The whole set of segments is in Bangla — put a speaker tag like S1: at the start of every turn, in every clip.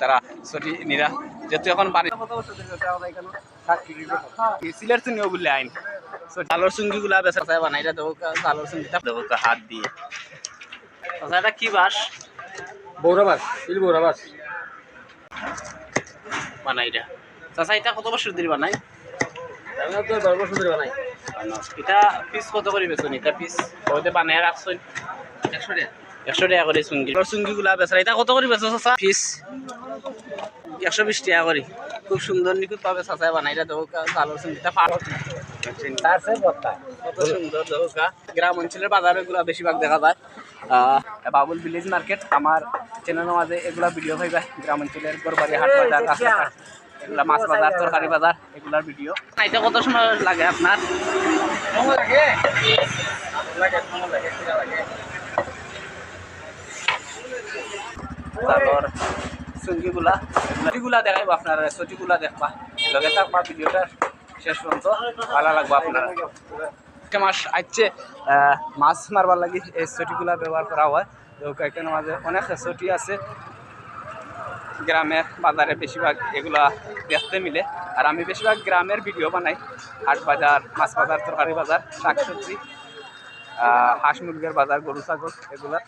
S1: তারা ছুটি নিরা যেহেতু এখন বাড়ি সিলের চুনিও বললে আইন জালর চুঙ্গি গুলা বেচা চাই বানাইটা দেবো জালর চুঙ্গিটা দেবো হাত দিয়ে এটা কি বাস
S2: বৌরাবাস বৌরাবাস
S1: বানাইটা চাচা এটা কত বছর ধরে বানাই
S2: তো 10 বছর ধরে বানাই
S1: এটা পিস কত করে বেচুন এটা পিস ওইতে বানাই রাখছেন 100 টাকা করে চুঙ্গি চুঙ্গি গুলা বেচা এটা কত করে বেচো চাচা পিস 120 টাকা করে খুব সুন্দর নিখুঁত ভাবে চাচাই বানাইটা দেবো জালর চুঙ্গিটা কত সুন্দর দেবো গ্রাম অঞ্চলের বাজারে এগুলা বেশিরভাগ দেখা যায় বাবুল ভিলেজ মার্কেট আমার চ্যানেলের মাঝে এগুলা ভিডিও পাইবা গ্রাম অঞ্চলের গরবাড়ি হাট বাজার রাস্তাঘাট এগুলা মাছ বাজার তরকারি বাজার এগুলার ভিডিও এটা কত সময় লাগে আপনার তারপর চুঙ্গিগুলা দেখাইবো আপনারা ছটিগুলা দেখবা লগে থাকবা ভিডিওটা শেষ পর্যন্ত ভালো লাগবে আপনারা মাস আসছে মাছ মারবার লাগি এই ছটিগুলা ব্যবহার করা হয় তো এখানে মাঝে অনেক ছটি আছে গ্রামের বাজারে বেশিরভাগ এগুলা দেখতে মিলে আর আমি বেশিরভাগ গ্রামের ভিডিও বানাই হাট বাজার মাছ বাজার তরকারি বাজার শাকসবজি হাঁস মুরগির বাজার গরু ছাগল এগুলা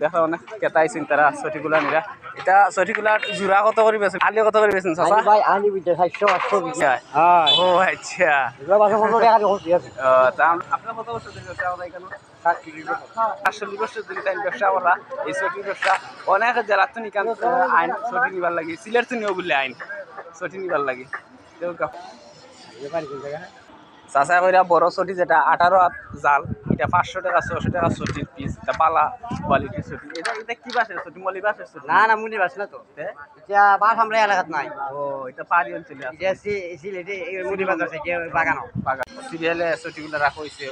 S1: দেখা অনেক কেতা আইছেন তারা ছটিগুলা নিরা এটা ছটিগুলার জোড়া কত করে বেছেন আলি কত করে বেছেন চাচা
S2: ভাই আলি বিতে 700 বিতে হ্যাঁ
S1: ও আচ্ছা
S2: এগুলা বাসা 15 টাকা করে আছে
S1: তা আপনারা কত বছর ধরে ব্যবসা করেন এখানে 40 বছর ধরে তাই ব্যবসা করা এই ছটি ব্যবসা অনেক জেলা তো নিকান আইন ছটি নিবার লাগে সিলেট তো নিও বললে আইন ছটি নিবার লাগে চাচা কইরা বড় ছটি যেটা 18 হাত জাল এটা 500 টাকা 600 টাকা ছটির পিস এটা পালা কোয়ালিটির ছটি এটা কি বাসের ছটি মলি বাসের ছটি
S2: না না মুনি বাস না তো এটা বাস আমরা এলাকাত নাই
S1: ও এটা পাহাড়ি অঞ্চলে আছে
S2: এটা সিলেটে মুনি বাস আছে যে বাগানো
S1: সিরিয়ালে ছটিগুলো রাখা হয়েছে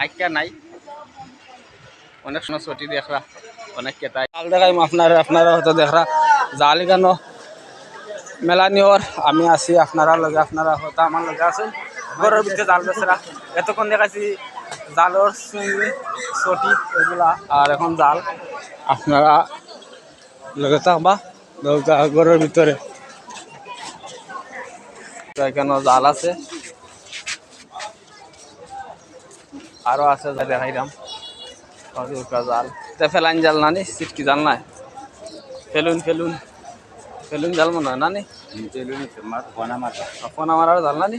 S1: আইকা নাই অনেক সময় ছটি দেখরা অনেক কেতাই জাল দেখাই আপনারা হয়তো দেখরা জাল কেন মেলা নিওর আমি আছি আপনারা লগে আপনারা হয়তো আমার লগে আছেন ঘরের ভিতরে জাল বেচরা এতক্ষণ দেখাচ্ছি জালর চুঙ্গি ছটি এগুলা আর এখন জাল আপনারা লগে থাকবা ঘরের ভিতরে এখানে জাল আছে আরো আছে দেখাইলাম জাল এটা ফেলাইন জাল না নি সিটকি জাল নাই ফেলুন জাল মনে হয় না নি ফোনা মারার জাল না নি